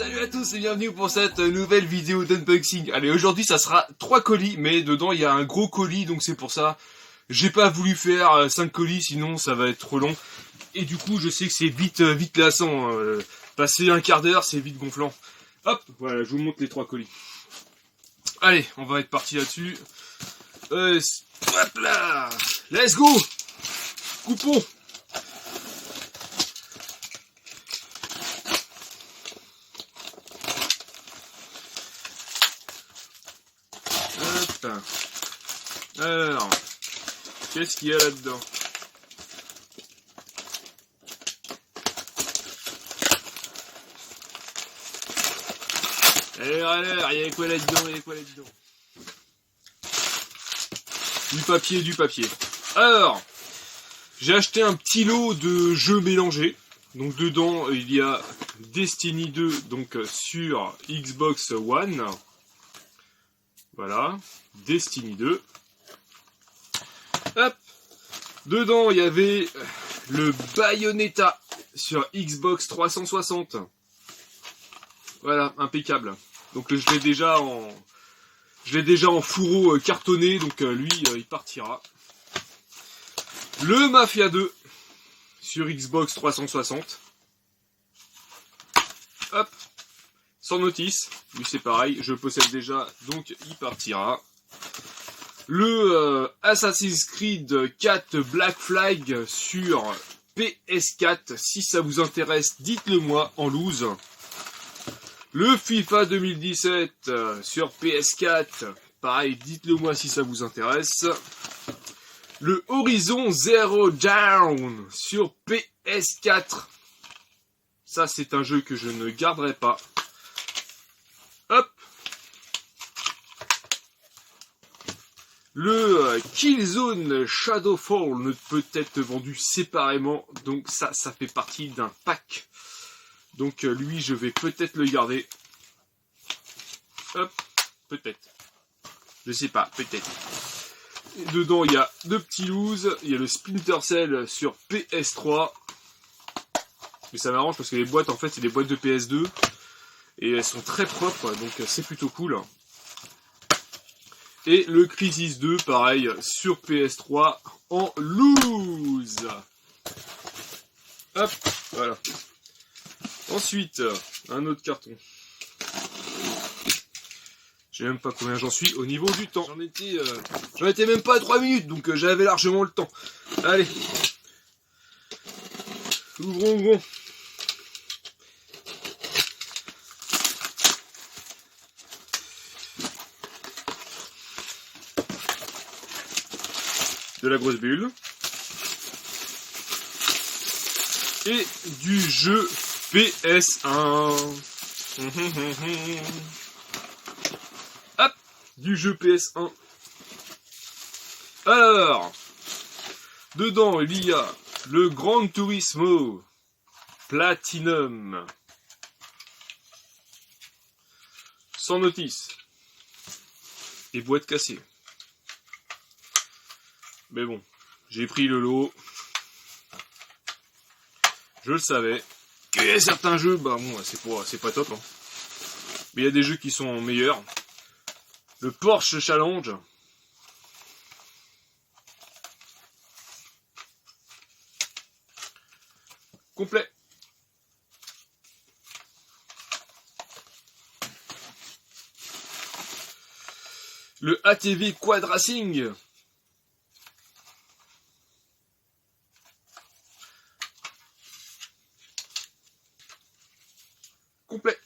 Salut à tous et bienvenue pour cette nouvelle vidéo d'unboxing. Allez, aujourd'hui ça sera 3 colis, mais dedans il y a un gros colis, donc c'est pour ça j'ai pas voulu faire 5 colis, sinon ça va être trop long. Et du coup je sais que c'est vite lassant, passer un quart d'heure c'est vite gonflant. Hop, voilà, je vous montre les 3 colis. Allez, on va être parti là-dessus. Hop là, let's go. Coupon. Hop. Alors, qu'est-ce qu'il y a là-dedans? Alors, il y a quoi là-dedans? Du papier. Alors, j'ai acheté un petit lot de jeux mélangés. Donc dedans, il y a Destiny 2, donc sur Xbox One. Voilà, Destiny 2. Hop. Dedans, il y avait le Bayonetta sur Xbox 360. Voilà, impeccable. Donc je l'ai déjà en fourreau cartonné, donc lui, il partira. Le Mafia 2 sur Xbox 360. Hop. Sans notice, lui c'est pareil, je le possède déjà, donc il partira. Le Assassin's Creed 4 Black Flag sur PS4, si ça vous intéresse, dites-le moi en loose. Le FIFA 2017 sur PS4, pareil, dites-le moi si ça vous intéresse. Le Horizon Zero Dawn sur PS4, ça c'est un jeu que je ne garderai pas. Hop. Le Killzone Shadowfall ne peut être vendu séparément, donc ça fait partie d'un pack. Donc lui, je vais peut-être le garder. Hop, peut-être. Je sais pas, peut-être. Dedans, il y a deux petits looses. Il y a le Splinter Cell sur PS3. Mais ça m'arrange parce que les boîtes, en fait, c'est des boîtes de PS2. Et elles sont très propres, donc c'est plutôt cool. Et le Crysis 2, pareil, sur PS3 en loose. Hop, voilà. Ensuite, un autre carton. Je sais même pas combien j'en suis au niveau du temps. J'en étais même pas à 3 minutes, donc j'avais largement le temps. Allez. Ouvrons. De la grosse bulle. Et du jeu PS1. Hop, du jeu PS1. Alors, dedans il y a le Gran Turismo Platinum. Sans notice. Et boîte cassée. Mais bon, j'ai pris le lot. Je le savais. Et certains jeux, bah bon, c'est pas top. Hein. Mais il y a des jeux qui sont meilleurs. Le Porsche Challenge. Complet. Le ATV Quad Racing. Complet.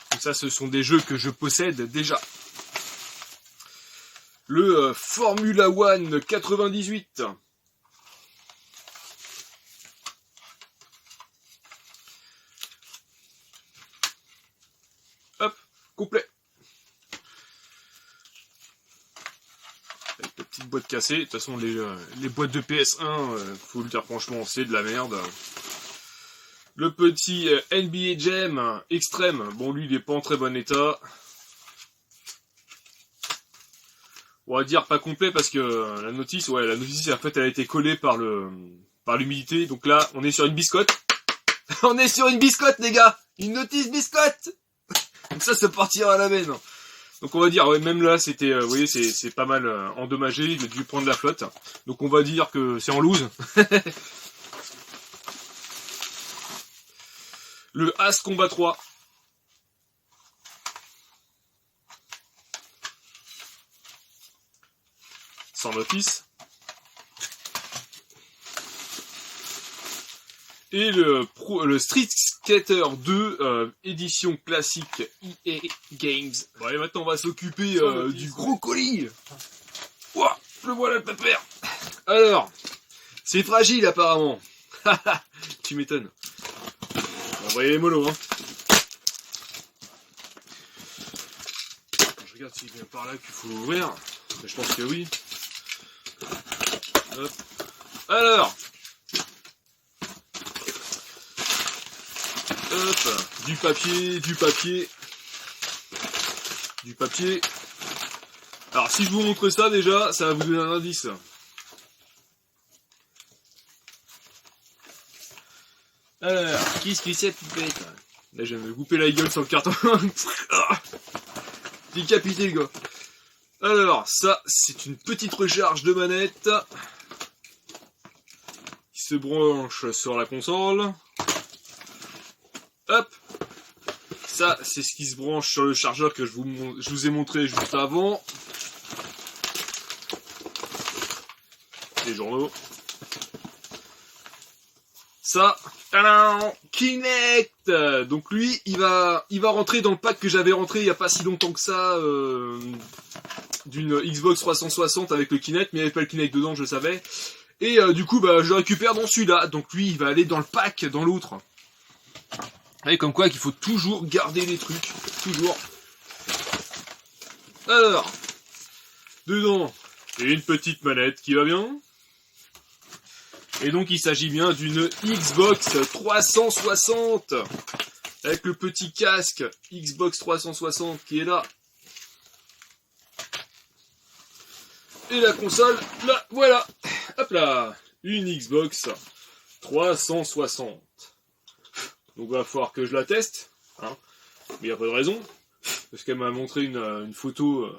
Donc ça, ce sont des jeux que je possède déjà. Le Formula One 98. Hop, complet. Avec la petite boîte cassée. De toute façon, les boîtes de PS1, faut le dire franchement, c'est de la merde. Le petit NBA Jam Extreme, bon lui il est pas en très bon état. On va dire pas complet parce que la notice en fait elle a été collée par l'humidité. Donc là on est sur une biscotte. On est sur une biscotte, les gars. Une notice biscotte. Donc ça partira à la veine. Donc on va dire, ouais, même là, c'était, vous voyez, c'est pas mal endommagé. Il a dû prendre la flotte. Donc on va dire que c'est en loose. Le As Combat 3. Sans notice. Et le Street Skater 2 édition classique EA Games. Bon, et maintenant on va s'occuper du gros colis. Ouah, le voilà le pépère. Alors, c'est fragile apparemment. Tu m'étonnes. On va envoyer les molos, hein. Je regarde s'il vient par là qu'il faut ouvrir. Mais je pense que oui. Hop. Alors. Hop, du papier. Alors si je vous montre ça déjà, ça va vous donner un indice. Alors, qu'est-ce que c'est bête? Là je viens de me couper la gueule sur le carton. Décapité le gars. Alors, ça, c'est une petite recharge de manette. Qui se branche sur la console. Hop, ça c'est ce qui se branche sur le chargeur que je vous ai montré juste avant. Les journaux. Ça, tadam, Kinect. Donc lui, il va rentrer dans le pack que j'avais rentré il n'y a pas si longtemps que ça d'une Xbox 360 avec le Kinect, mais il n'y avait pas le Kinect dedans, je le savais. Et du coup, bah, je le récupère dans celui-là. Donc lui, il va aller dans le pack, dans l'autre. Et comme quoi qu'il faut toujours garder les trucs. Toujours. Alors. Dedans, une petite manette qui va bien. Et donc il s'agit bien d'une Xbox 360. Avec le petit casque Xbox 360 qui est là. Et la console, là, voilà. Hop là. Une Xbox 360. Donc il va falloir que je la teste, hein. Mais il n'y a pas de raison, parce qu'elle m'a montré une photo,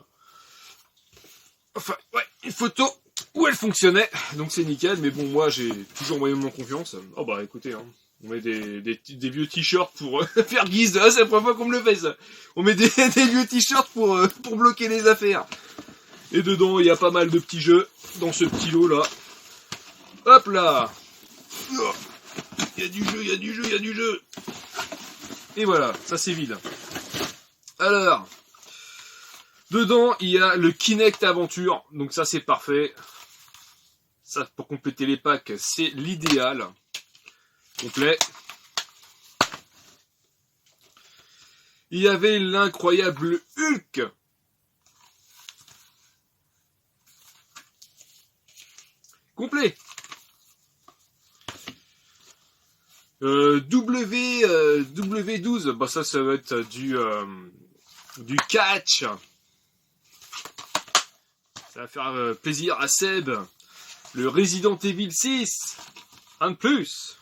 enfin ouais, une photo où elle fonctionnait, donc c'est nickel, mais bon moi j'ai toujours moyennement confiance. Oh bah écoutez, hein, on met des vieux t-shirts pour faire guise, c'est la première fois qu'on me le fait ça. On met des vieux t-shirts pour bloquer les affaires. Et dedans il y a pas mal de petits jeux, dans ce petit lot là. Hop là. Il y a du jeu. Et voilà, ça c'est vide. Alors, dedans, il y a le Kinect Aventure. Donc ça c'est parfait. Ça, pour compléter les packs, c'est l'idéal. Complet. Il y avait l'incroyable Hulk. Complet. W12, bah ça va être du catch. Ça va faire plaisir à Seb. Le Resident Evil 6, un de plus.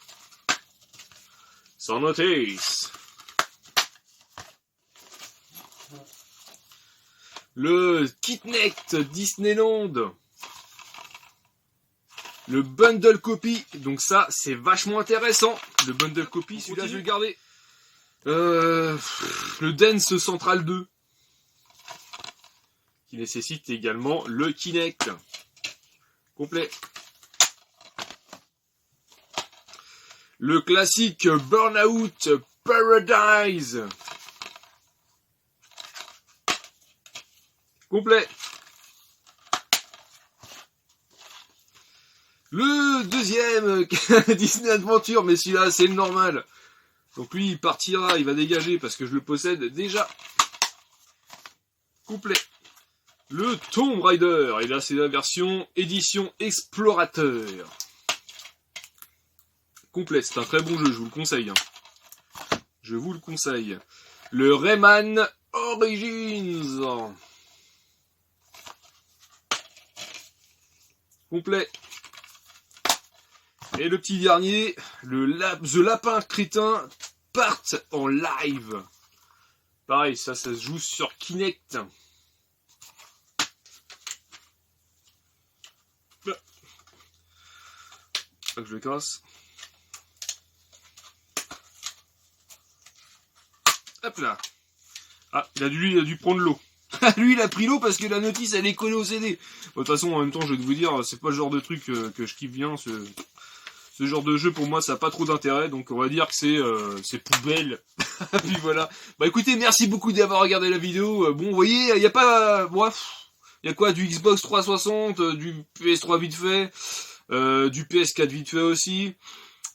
Sans notice. Le Kinect Disneyland. Le bundle copy, donc ça c'est vachement intéressant. Le bundle copy, celui-là je vais le garder. Le Dance Central 2. Qui nécessite également le Kinect. Complet. Le classique Burnout Paradise. Complet. Le deuxième Disney Adventure, mais celui-là c'est le normal. Donc lui il partira, il va dégager parce que je le possède déjà. Complet. Le Tomb Raider, et là c'est la version édition explorateur. Complet, c'est un très bon jeu, je vous le conseille. Je vous le conseille. Le Rayman Origins. Complet. Et le petit dernier, The Lapin Crétin part en live. Pareil, ça se joue sur Kinect. Faut que je le casse. Hop là. Ah, il a dû prendre l'eau. Lui, il a pris l'eau parce que la notice, elle est collée au CD. Bon, de toute façon, en même temps, je vais vous dire, c'est pas le genre de truc que je kiffe bien. Ce genre de jeu, pour moi, ça n'a pas trop d'intérêt. Donc, on va dire que c'est poubelle. Puis voilà. Bah écoutez, merci beaucoup d'avoir regardé la vidéo. Bon, vous voyez, il n'y a pas... Bref, il y a quoi? Du Xbox 360, du PS3 vite fait, du PS4 vite fait aussi.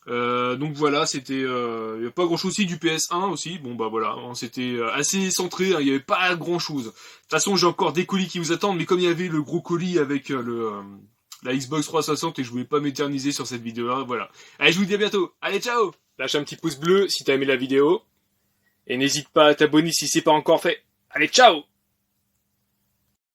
Donc voilà, c'était, il n'y a pas grand chose aussi, du PS1 aussi, bon bah voilà, hein, c'était assez centré, hein, il n'y avait pas grand chose. De toute façon, j'ai encore des colis qui vous attendent, mais comme il y avait le gros colis avec la Xbox 360 et je voulais pas m'éterniser sur cette vidéo-là, voilà. Allez, je vous dis à bientôt, allez ciao! Lâche un petit pouce bleu si t'as aimé la vidéo, et n'hésite pas à t'abonner si c'est pas encore fait. Allez, ciao!